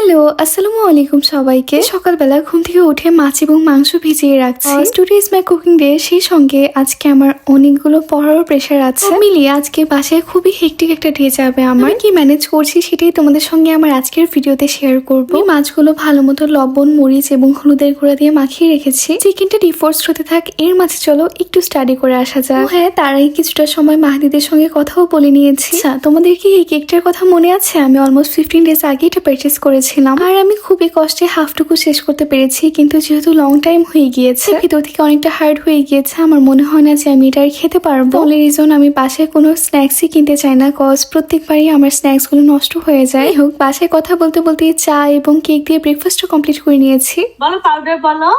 Hello, আসসালামু আলাইকুম সবাইকে। সকালবেলা ঘুম থেকে উঠে মাছ এবং মাংস ভিজিয়ে রাখছি। Today is my cooking day. সেই সঙ্গে আজকে আমার অনেকগুলো পড়ারও প্রেশার আছে। মিলিয়ে আজকে বাসায় খুবই হেক্টিক একটা ডে যাবে আমার। কি ম্যানেজ করছি সেটাই তোমাদের সঙ্গে আমার আজকের ভিডিওতে শেয়ার করবো। এই মাছগুলো ভালো মতো লবণ, মরিচ এবং হলুদের গুঁড়া দিয়ে মাখিয়ে রেখেছি। চিকেনটা ডিফোর্স হতে থাক, এর মাঝে চলো একটু স্টাডি করে আসা যাক। হ্যাঁ, তার আগে কিছুটা সময় মাহদিদের সঙ্গে কথাও বলে নিয়েছি। আচ্ছা, তোমাদের কি এই কেকটার কথা মনে আছে? আমি অলমোস্ট 15 ডেজ আগে এটা পারচেস করেছিলাম আর আমি খুবই কষ্টে হাফটুকু শেষ করতে পেরেছি, কিন্তু যেহেতু লং টাইম হয়ে গিয়েছে, ভিতর থেকে অনেকটা হার্ড হয়ে গিয়েছে, আমার মনে হয় না যে আমি এটা আর খেতে পারবো। অনলি রিজন আমি বাসায় কোনো স্ন্যাক্সই কিনতে চাই না, কজ প্রত্যেকবারই আমার স্ন্যাক্স গুলো নষ্ট হয়ে যায়। হোক, বাসায় কথা বলতে বলতে চা এবং কেক দিয়ে ব্রেকফাস্টও কমপ্লিট করে নিয়েছি। বলো পাউডার বলো।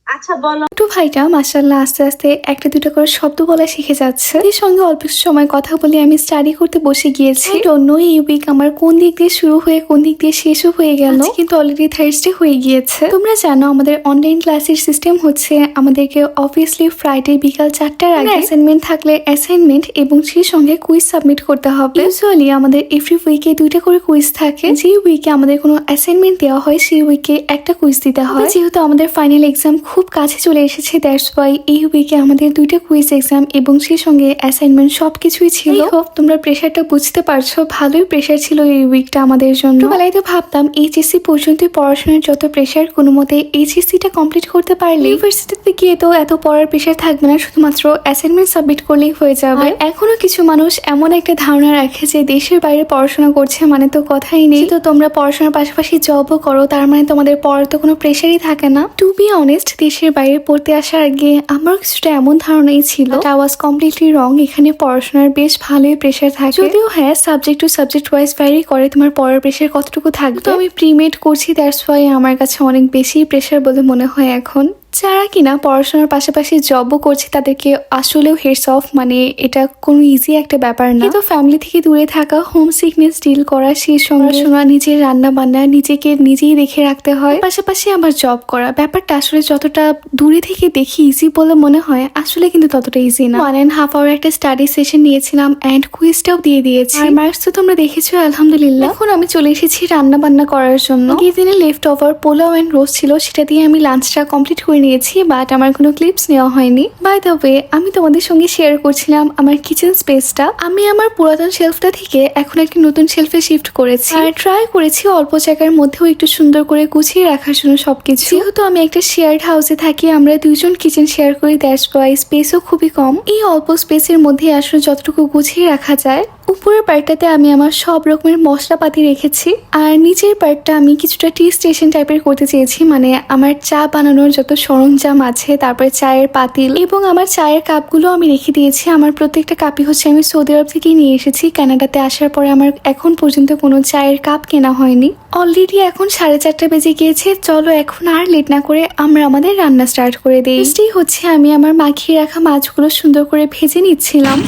আচ্ছা বলো। একটু ভাইটা মাশাআল্লাহ আস্তে আস্তে একটা দুটো করে শব্দ বলা শিখে যাচ্ছে। এর সঙ্গে অল্প কিছু সময় কথা বলে আমি স্টাডি করতে বসে গিয়েছি। অন্য এই উইক আমার কোন দিক দিয়ে শুরু হয়ে কোন দিক দিয়ে শেষও হয়ে গেল, কিন্তু অলরেডি থার্সডে হয়ে গিয়েছে। তোমরা জানো আমাদের অনলাইন ক্লাসের সিস্টেম হচ্ছে আমাদেরকে অবভিয়াসলি ফ্রাইডে বিকাল 4টার আগে অ্যাসাইনমেন্ট থাকলে অ্যাসাইনমেন্ট এবং সেই সঙ্গে কুইজ সাবমিট করতে হবে। ইউজুয়ালি আমাদের এভরি উইকে 2টা করে কুইজ থাকে। যে উইকে আমাদের কোনো অ্যাসাইনমেন্ট দেওয়া হয় সেই উইকে একটা কুইজ দিতে হয়। যেহেতু আমাদের ফাইনাল এক্সাম খুব কাছে চলে এসেছে, দ্যাটস ওয়াই এই উইকে আমাদের 2টা কুইজ এক্সাম এবং সেই সঙ্গে অ্যাসাইনমেন্ট সবকিছুই ছিল। হোপ তোমরা প্রেশারটা বুঝতে পারছো, ভালোই প্রেশার ছিল এই উইকটা আমাদের জন্য। বেলায় তো ভাবতাম এইচএসসি পর্যন্ত পড়াশোনার যত প্রেশার, কোনো মতে এইচএসসিটা কমপ্লিট করতে পারলে ইউনিভার্সিটিতে গিয়ে তো এত পড়ার প্রেশার থাকবে না, শুধুমাত্র অ্যাসাইনমেন্ট সাবমিট করলেই হয়ে যাবে। এখনো কিছু মানুষ এমন একটা ধারণা রাখে যে দেশের বাইরে পড়াশোনা করছে মানে তো কথাই নেই, তো তোমরা পড়াশোনার পাশাপাশি জবও করো, তার মানে তোমাদের পড়ার তো কোনো প্রেশারই থাকে না। টু বি অনেস্ট, দেশের বাইরে পড়তে আসার আগে আমার কিছুটা এমন ধারণাই ছিল, আই ওয়াজ কমপ্লিটলি রং। এখানে পড়াশোনার বেশ ভালোই প্রেশার থাকে, যদিও হ্যাঁ subject to subject wise vary করে তোমার পড়ার প্রেশার কতটুকু থাকবে। তো আমি প্রিমেড করছি, দ্যাটস ওয়াই আমার কাছে অনেক বেশি প্রেশার বলে মনে হয় এখন। যারা কিনা পড়াশোনার পাশাপাশি জবও করছে তাদেরকে আসলেও হেডস অফ, মানে এটা কোনো ইজি একটা ব্যাপার না। কিন্তু ফ্যামিলি থেকে দূরে থাকা, হোম সিকনেস ডিল করা, সেই সঙ্গে শোনা, নিজের রান্না বান্না নিজেকে নিজেই দেখে রাখতে হয়, পাশাপাশি আবার জব করা, ব্যাপারটা আসলে যতটা দূরে থেকে দেখি ইজি বলে মনে হয়, আসলে কিন্তু ততটা ইজি না। 1.5 আওয়ার একটা স্টাডি সেশন নিয়েছিলাম অ্যান্ড কুইজটাও দিয়ে দিয়েছি, আর মার্কস তো তোমরা দেখেছো আলহামদুলিল্লাহ। এখন আমি চলে এসেছি রান্না বান্না করার জন্য। আগের দিনে left over pulao and roast ছিল, সেটা দিয়ে আমি লাঞ্চটা কমপ্লিট করে নিয়েছি, বাট আমার কোনো ক্লিপস নেওয়া হয়নি। বাই দ্য ওয়ে, আমি তোমাদের সঙ্গে শেয়ার করছিলাম আমার কিচেন স্পেসটা। আমি আমার পুরাতন শেলফটা থেকে এখন একটি নতুন শেলফে শিফট করেছি আর ট্রাই করেছি অল্প জায়গার মধ্যেও একটু সুন্দর করে গুছিয়ে রাখার জন্য সবকিছু। যেহেতু আমি একটা শেয়ার্ড হাউসে থাকি, আমরা দুইজন কিচেন শেয়ার করি, দ্যাটস ওয়াই স্পেসও খুবই কম। এই অল্প স্পেসের মধ্যে আসলে যতটুকু গুছিয়ে রাখা যায়। উপরের পার্টটাতে আমি আমার সব রকমের মশলাপাতি রেখেছি, আর নিচের পার্টটা আমি কিছুটা টি স্টেশন টাইপের করতে চেয়েছি, মানে আমার চা বানানোর যত সরঞ্জাম আছে, তারপরে চায়ের পাতিল এবং আমার চায়ের কাপগুলো আমি রেখে দিয়েছি। আমার প্রত্যেকটা কাপই হচ্ছে আমি সৌদি আরব থেকেই নিয়ে এসেছি। কানাডাতে আসার পরে আমার এখন পর্যন্ত কোনো চায়ের কাপ কেনা হয়নি। অলরেডি এখন 4:30 বেজে গিয়েছে। চলো এখন আর লেট না করে আমরা আমাদের রান্না স্টার্ট করে দিই। ফার্স্টেই হচ্ছে আমি আমার মাখিয়ে রাখা মাছগুলো সুন্দর করে ভেজে নিচ্ছিলাম।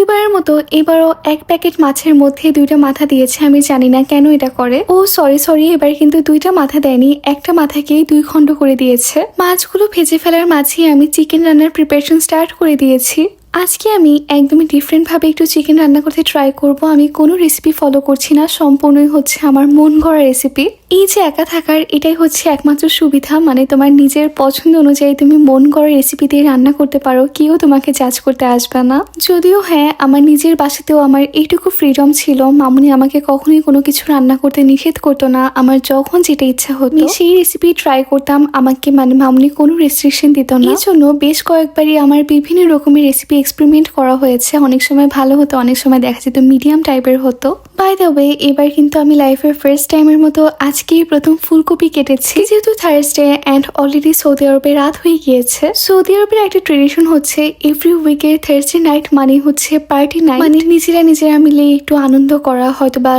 এবারের মতো এবারও এক প্যাকেট মাছের মধ্যে 2টা মাথা দিয়েছে, আমি জানি না কেন এটা করে। ও সরি, এবার কিন্তু 2টা মাথা দেয়নি, একটা মাথাকেই 2 খণ্ড করে দিয়েছে। মাছগুলো ভেজে ফেলার মাঝে আমি চিকেন রান্নার প্রিপারেশন স্টার্ট করে দিয়েছি। আজকে আমি একদমই ডিফারেন্ট ভাবে একটু চিকেন রান্না করতে ট্রাই করব। আমি কোনো রেসিপি ফলো করছি না, সম্পূর্ণই হচ্ছে আমার মন গড়া রেসিপি। এই যে একা থাকার এটাই হচ্ছে একমাত্র সুবিধা, মানে তোমার নিজের পছন্দ অনুযায়ী তুমি মন গড়া রেসিপি দিয়ে রান্না করতে পারো, কেউ তোমাকে জাজ করতে আসবে না। যদিও হ্যাঁ, আমার নিজের বাসাতেও আমার এইটুকু ফ্রিডম ছিল, মামুনি আমাকে কখনোই কোনো কিছু রান্না করতে নিষেধ করতো না। আমার যখন যেটা ইচ্ছা হতো সেই রেসিপি ট্রাই করতাম, আমাকে মানে মামুনি কোনো রেস্ট্রিকশন দিত না। এই জন্য বেশ কয়েকবারই আমার বিভিন্ন রকমের রেসিপি এক্সপেরিমেন্ট করা হয়েছে। অনেক সময় ভালো হতো, অনেক সময় দেখা যেত মিডিয়াম টাইপের হতো। বাই দ্য ওয়ে, এবার কিন্তু আমি লাইফের ফার্স্ট টাইমের মতো আজকেই প্রথম ফুলকপি কেটেছি। যেহেতু থার্সডে অ্যান্ড অলরেডি সৌদি আরবে রাত হয়ে গিয়েছে। সৌদি আরবের একটা ট্রেডিশন হচ্ছে এভরি উইকের থার্সডে নাইট মানে হচ্ছে পার্টি নাইট, মানে নিজেরা মিলে একটু আনন্দ করা, হয়তো বা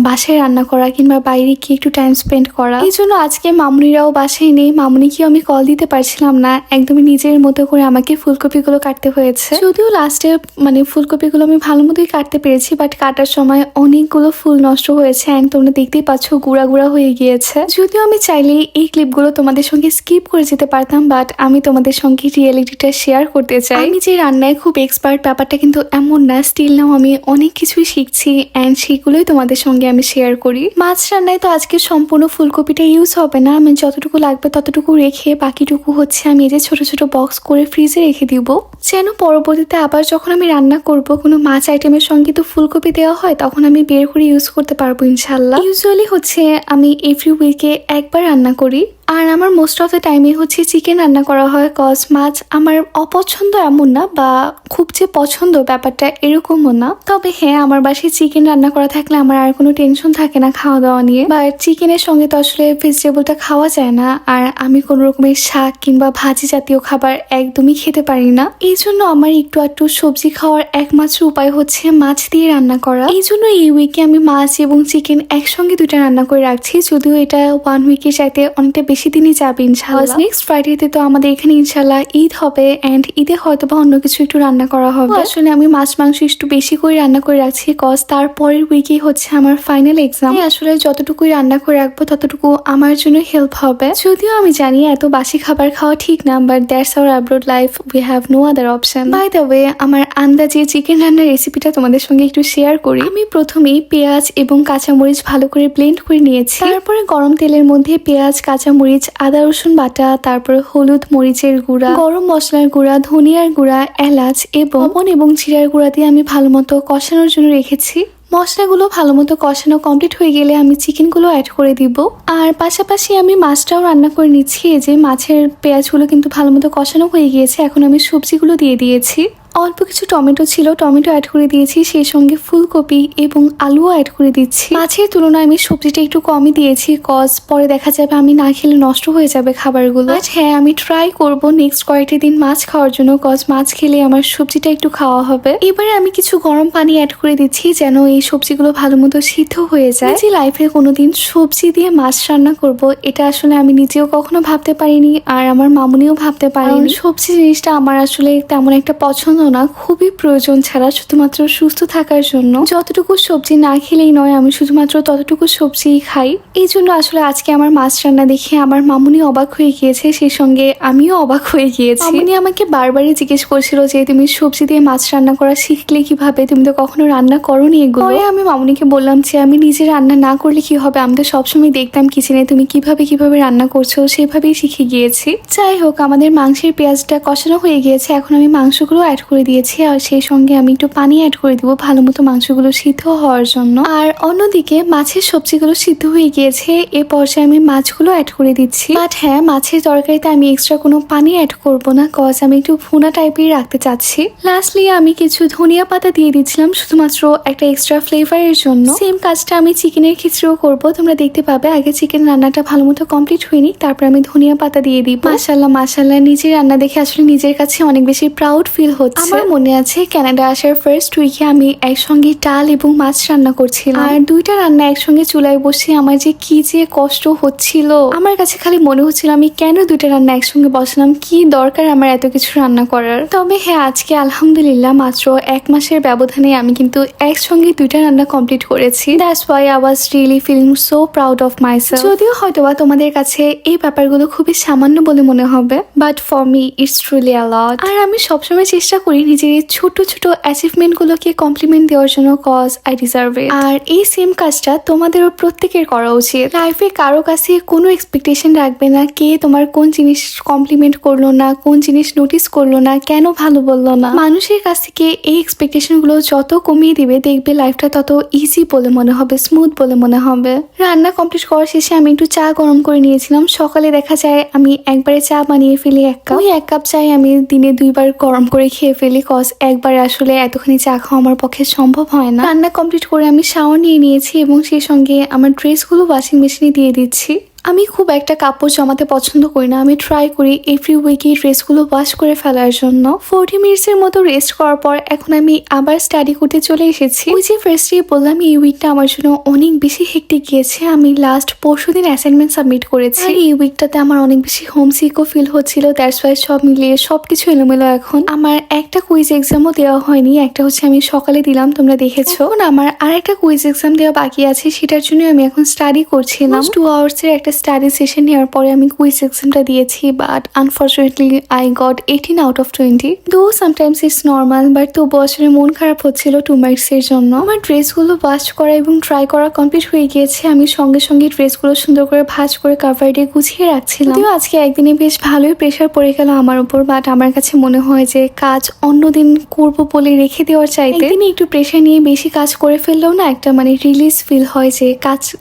বাসায় রান্না করা কিংবা বাইরে গিয়ে একটু টাইম স্পেন্ড করা। এই জন্য আজকে মামুনিরাও বাসায় নেই, মামুনিকেও আমি কল দিতে পারছিলাম না, একদমই নিজের মতো করে আমাকে ফুলকপিগুলো কাটতে হয়েছে। যদিও লাস্টে মানে ফুলকপিগুলো আমি ভালো মতোই কাটতে পেরেছি, বাট কাটার সময় অনেকগুলো ফুল নষ্ট হয়েছে, অ্যান্ড তোমরা দেখতেই পাচ্ছ গুঁড়া গুঁড়া হয়ে গিয়েছে। যদিও আমি চাইলে এই ক্লিপগুলো তোমাদের সঙ্গে স্কিপ করে যেতে পারতাম, বাট আমি তোমাদের সঙ্গে রিয়েলিটিটা শেয়ার করতে চাই। আমি যে রান্নায় খুব এক্সপার্ট ব্যাপারটা কিন্তু এমন না, স্টিল নাও আমি অনেক কিছুই শিখছি অ্যান্ড সেগুলোই তোমাদের সঙ্গে আমি শেয়ার করি। মাছ রান্নায় তো আজকে সম্পূর্ণ ফুলকপিটা ইউজ হবে না, আমি যতটুকু লাগবে ততটুকু রেখে বাকিটুকু হচ্ছে আমি এই যে ছোট ছোট বক্স করে ফ্রিজে রেখে দিব, যেন পরবর্তীতে আবার যখন আমি রান্না করব কোনো মাছ আইটেমের সঙ্গে তো ফুলকপি দেওয়া হয়, তখন আমি বের করে ইউজ করতে পারবো ইনশাল্লাহ। ইউজুয়ালি হচ্ছে আমি এভরি উইকে একবার রান্না করি, আর আমার মোস্ট অফ দ্য টাইমে হচ্ছে চিকেন রান্না করা হয়। কজ মাছ আমার অপছন্দ এমন না, বা খুব যে পছন্দ ব্যাপারটা এরকমও না। তবে হ্যাঁ, আমার বাসায় চিকেন রান্না করা থাকলে আমার আর কোনো টেনশন থাকে না খাওয়া দাওয়া নিয়ে। বাট চিকেনের সঙ্গে তো আসলে ভেজিটেবলটা খাওয়া যায় না, আর আমি কোনো রকমের শাক কিংবা ভাজি জাতীয় খাবার একদমই খেতে পারি না। এই জন্য আমার একটু সবজি খাওয়ার একমাত্র উপায় হচ্ছে মাছ দিয়ে রান্না করা। এই জন্য এই উইকে আমি মাছ এবং চিকেন একসঙ্গে দুইটা রান্না করে রাখছি, যদিও এটা 1 উইকের চাইতে অনেকটা বেশি দিনই যাবে ইনশাআল্লাহ। নেক্সট ফ্রাইডেতে তো আমাদের এখানে ইনশাআল্লাহ ঈদ হবে, এন্ড ঈদে হয়তো বা অন্য কিছু একটু রান্না করা হবে। আসলে আমি মাছ মাংস একটু বেশি করে রান্না করে রাখছি, কজ তারপরের উইকে হচ্ছে আমার ফাইনাল এক্সাম। আসলে যতটুকুই রান্না করে রাখবো ততটুকু আমার জন্য হেল্প হবে। যদিও আমি জানি এত বাসি খাবার খাওয়া ঠিক না, but that's our abroad life, we have no other option. By the way, আমার আন্দাজে চিকেন রান্নার রেসিপিটা তোমাদের সঙ্গে একটু শেয়ার করি। আমি প্রথমেই পেঁয়াজ এবং কাঁচামরিচ ভালো করে ব্লেন্ড করে নিয়েছি। তারপরে গরম তেলের মধ্যে পেঁয়াজ, কাঁচামরিচ, আদা রসুন বাটা, তারপরে হলুদ, মরিচের গুঁড়া, গরম মশলার গুঁড়া, ধনিয়ার গুঁড়া, এলাচ এবং লবণ এবং জিরার গুঁড়া দিয়ে আমি ভালো মতো কষানোর জন্য রেখেছি। মশলাগুলো ভালো মতো কষানো কমপ্লিট হয়ে গেলে আমি চিকেনগুলো অ্যাড করে দিব, আর পাশাপাশি আমি মাছটাও রান্না করে নিচ্ছি। এই যে মাছের পেঁয়াজগুলো কিন্তু ভালো মতো কষানো হয়ে গিয়েছে, এখন আমি সবজিগুলো দিয়ে দিয়েছি। অল্প কিছু টমেটো ছিল, টমেটো অ্যাড করে দিয়েছি, সেই সঙ্গে ফুলকপি এবং আলুও অ্যাড করে দিচ্ছি। মাছের তুলনায় আমি সবজিটা একটু কমই দিয়েছি, কজ পরে দেখা যাবে আমি না খেলে নষ্ট হয়ে যাবে খাবারগুলো। আজ হ্যাঁ, আমি ট্রাই করব নেক্সট কয়েকটি দিন মাছ খাওয়ার জন্য, কজ মাছ খেলে আমার সবজিটা একটু খাওয়া হবে। এবারে আমি কিছু গরম পানি অ্যাড করে দিচ্ছি, যেন এই সবজিগুলো ভালো মতো সিদ্ধ হয়ে যায়। যে লাইফে কোনোদিন সবজি দিয়ে মাছ রান্না করব, এটা আসলে আমি নিজেও কখনো ভাবতে পারিনি, আর আমার মামুনিও ভাবতে পারেনি। সবজি জিনিসটা আমার আসলে তেমন একটা পছন্দ না, খুবই প্রয়োজন ছাড়া, শুধুমাত্র সুস্থ থাকার জন্য। যতটুকু সবজি না খেলেই নয়, আমি শুধুমাত্র ততটুকু সবজিই খাই। এই জন্য আসলে আজকে আমার মাছ রান্না দেখে আমার মামুনি অবাক হয়ে গিয়েছে, সেই সঙ্গে আমিও অবাক হয়ে গিয়েছি। মামুনি আমাকে বারবারই জিজ্ঞেস করছিল যে তুমি সবজি দিয়ে মাছ রান্না করা শিখলে কিভাবে, তুমি তো কখনো রান্না করোনি এগুলো। পরে আমি মামুনিকে বললাম যে আমি নিজে রান্না না করলে কি হবে, আমি তো সবসময় দেখতাম কিচেনে তুমি কিভাবে রান্না করছো, সেভাবেই শিখে গিয়েছি। যাই হোক, আমাদের মাংসের পেঁয়াজটা কষানো হয়ে গিয়েছে, এখন আমি মাংসগুলো অ্যাড করে দিয়েছি, আর সেই সঙ্গে আমি একটু পানি অ্যাড করে দিব ভালো মতো মাংসগুলো সিদ্ধ হওয়ার জন্য। আর অন্যদিকে মাছের সবজিগুলো সিদ্ধ হয়ে গিয়েছে, এ পর্যায়ে আমি মাছগুলো অ্যাড করে দিচ্ছি। বাট হ্যাঁ, মাছের তরকারিতে আমি এক্সট্রা কোনো পানি অ্যাড করব না, কজ আমি একটু ভুনা টাইপের রাখতে চাচ্ছি। লাস্টলি আমি কিছু ধনিয়া পাতা দিয়ে দিচ্ছিলাম, শুধুমাত্র একটা এক্সট্রা ফ্লেভারের জন্য। সেম কাজটা আমি চিকেনের ক্ষেত্রেও করব, তোমরা দেখতে পাবে। আগে চিকেন রান্নাটা ভালো মতো কমপ্লিট হয়নি, তারপর আমি ধনিয়া পাতা দিয়ে দিব। মাশাআল্লাহ, নিজের রান্না দেখে আসলে নিজের কাছে অনেক বেশি প্রাউড ফিল হচ্ছে। আমার মনে আছে কানাডা আসার ফার্স্ট উইকে আমি একসঙ্গে ডাল এবং মাছ রান্না করছিলাম, আর দুইটা রান্না একসঙ্গে চুলায় বসে আমার যে কি যে কষ্ট হচ্ছিল। আমার কাছে খালি মনে হচ্ছিল আমি কেন দুইটা রান্না একসঙ্গে বসলাম, কি দরকার আমার এত কিছু রান্না করার। তবে হ্যাঁ, আজকে আলহামদুলিল্লাহ মাত্র 1 মাসের ব্যবধানে আমি কিন্তু একসঙ্গে দুইটা রান্না কমপ্লিট করেছি। That's why I was really feeling so proud of myself. যদিও হয়তোবা তোমাদের কাছে এই ব্যাপারগুলো খুবই সামান্য বলে মনে হবে, but for me it's truly a lot. আর আমি সবসময় চেষ্টা করি নিজের এই ছোট ছোট অ্যাচিভমেন্ট গুলোকে কমপ্লিমেন্ট দেওয়ার জন্য, কজ আই ডিজার্ভ ইট। আর এই সেম কাজটা তোমাদেরও প্রত্যেকের করা উচিত। লাইফে কারো কাছে কোনো এক্সপেকটেশন রাখবে না, কে তোমার কোন জিনিস কমপ্লিমেন্ট করলো না, কোন জিনিস নোটিস করলো না, কেন ভালো বললো না। মানুষের কাছ থেকে এই এক্সপেকটেশন গুলো যত কমিয়ে দিবে, দেখবে লাইফটা তত ইজি বলে মনে হবে, স্মুথ বলে মনে হবে। রান্না কমপ্লিট করার শেষে আমি একটু চা গরম করে নিয়েছিলাম। সকালে দেখা যায় আমি একবারে চা বানিয়ে ফেলি 1 কাপ। ওই 1 কাপ চাই আমি দিনে 2 বার গরম করে খেয়ে ফেলি, কজ একবারে আসলে এতখানি চা খাওয়া আমার পক্ষে সম্ভব হয় না। রান্না কমপ্লিট করে আমি শাওয়ার নিয়ে নিয়েছি এবং সেই সঙ্গে আমার ড্রেসগুলো ওয়াশিং মেশিনে দিয়ে দিচ্ছি। আমি খুব একটা কাপড় জমাতে পছন্দ করি না, আমি ট্রাই করি এভরি উইকে ড্রেসগুলো ওয়াশ করে ফেলার জন্য। 40 মিনিটসের মতো রেস্ট করার পর এখন আমি আবার স্টাডি করতে চলে এসেছি। ওই যে ফার্স্টে বললাম এই উইকটা আমার জন্য অনেক বেশি হেক্টিক গিয়েছে। আমি লাস্ট পরশুদিন অ্যাসাইনমেন্ট সাবমিট করেছি। আর এই উইকটাতে আমার অনেক বেশি হোমসিকও ফিল হচ্ছিল, দ্যাটস ওয়াই সব মিলিয়ে সবকিছু এলোমেলো। এখন আমার একটা কুইজ এক্সামও দেওয়া হয়নি, একটা হচ্ছে আমি সকালে দিলাম, তোমরা দেখেছো। এখন আমার আর একটা কুইজ এক্সাম দেওয়া বাকি আছে, সেটার জন্য আমি এখন স্টাডি করছিলাম। 2 আওয়ার্সের একটা স্টাডি সেশন নেওয়ার পরে আমি কুইজ এক্সামটা দিয়েছি, but unfortunately I got 18 out of 20। দো সামটাইমস ইটস নর্মাল, বাট তবু আসলে মন খারাপ হচ্ছিল 2 মার্কসের জন্য। আমার ড্রেসগুলো ওয়াশ করা এবং ট্রাই করা কমপ্লিট হয়ে গিয়েছে। আমি সঙ্গে সঙ্গে ড্রেসগুলো সুন্দর করে ভাঁজ করে কাভার দিয়ে গুছিয়ে রাখছিলাম। যদিও আজকে একদিনে বেশ ভালোই প্রেশার পড়ে গেল আমার উপর, বাট আমার কাছে মনে হয় যে কাজ অন্যদিন করব বলে রেখে দেওয়ার চাইতে একদিনে একটু প্রেশার নিয়ে বেশি কাজ করে ফেললেও না একটা মানে রিলিজ ফিল হয় যে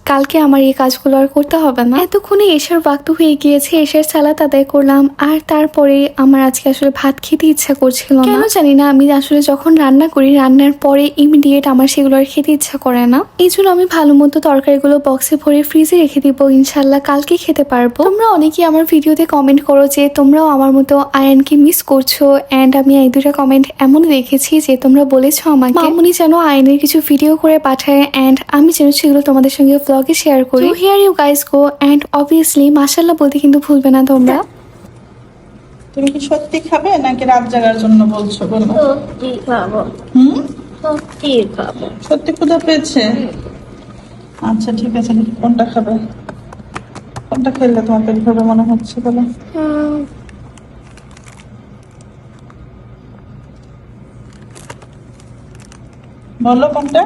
কালকে আমার এই কাজগুলো আর করতে হবে না। এতক্ষণে এশার ওয়াক্ত হয়ে গিয়েছে, এশার সালাত আদায় করলাম, আর তারপরে আমার আজকে আসলে ভাত খেতে ইচ্ছা করছিল না, কেন জানি না। আমি আসলে যখন রান্না করি রান্নার পরে ইমিডিয়েট আমার সেগুলো আর খেতে ইচ্ছা করে না। এই জন্য আমি ভালো মতো তরকারিগুলো বক্সে ভরে ফ্রিজে রেখে দিব, ইনশাল্লাহ কালকে খেতে পারবো। তোমরা অনেকেই আমার ভিডিওতে কমেন্ট করো যে তোমরাও আমার মতো আয়ানকে মিস করছো, অ্যান্ড আমি এই দুটা কমেন্ট এমন দেখেছি যে তোমরা বলেছো আমাকে মামুনি যেন আয়নের কিছু ভিডিও করে পাঠায়, অ্যান্ড আমি যেন সেগুলো তোমাদের সঙ্গে ব্লগে শেয়ার করি। Here you guys go, and obviously মাশাআল্লাহ বলতে কিন্তু ভুলবে না তোমরা। তুমি কি সত্যি খাবে নাকি রাত জাগার জন্য বলছো? বলো। সত্যি খাবো, হুম, সত্যি খাবো। সত্যি ক্ষুধা পেয়েছে? আচ্ছা ঠিক আছে, কোনটা খাবে? কোনটা খেলে তোমার পেট ভরবে মনে হচ্ছে? বলো। বলো কোনটা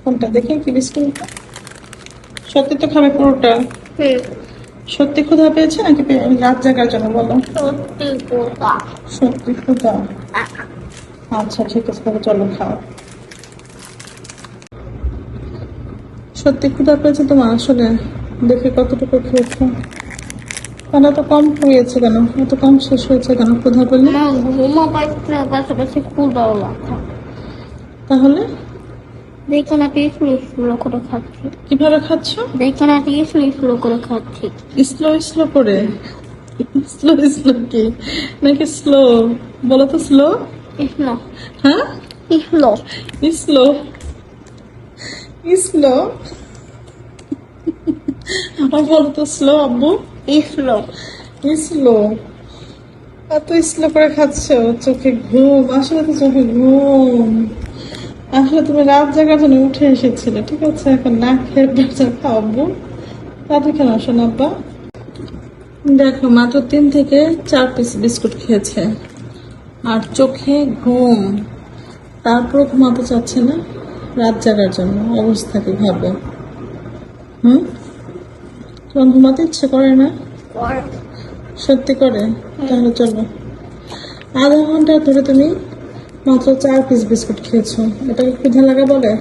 কোনটা দেখি কি বিস্কুট? সত্যি তো খাবে পুরোটা? সত্যি ক্ষুধা পেয়েছে নাকি রাত জাগার জন্য? বলো। সত্যি কোথা? সত্যি ক্ষুধা। আচ্ছা ঠিক আছে, তাহলে চলো খাও। সত্যি ক্ষুধা পেয়েছে তোমার? আসলে দেখে কতটুকু খেয়েছো? কেন এত কম হয়েছে? কেন এত কম শেষ হয়েছে? কেন ক্ষুধা পেলে? ঘুমো পাশাপাশি ক্ষুদাও লাগছে। তাহলে দেখো না টিস স্লো করে খাচ্ছি। কিভাবে খাচ্ছ? দেখো না টিস স্লো করে খাচ্ছি। স্লো স্লো করে? স্লো স্লো কি নাকি স্লো? বলো তো স্লো। স্লো হ্যাঁ, স্লো স্লো স্লো। বলো তো স্লো আব্বু। Slow slow? এত স্লো করে খাচ্ছ? চোখে ঘুম? আসলে তো চোখে ঘুম। আসলে তুমি রাত জাগার জন্য উঠে এসেছিলে, ঠিক আছে? এখন না খেয়ে বাচ্চা খাওয়াবো তাতে কেন শোনাব্বা? দেখো মাত্র 3 থেকে 4 পিস বিস্কুট খেয়েছে আর চোখে ঘুম, তারপর ঘুমাতে চাচ্ছে না রাত জাগার জন্য। অবস্থা কি ভাবো? তোমার ঘুমাতে ইচ্ছে করে না? সত্যি করে? তাহলে চলো, আধা ঘন্টা ধরে তুমি মাত্র 4 পিস বিস্কুট খেয়েছো, এটাকে ক্ষুধা লাগা বলে?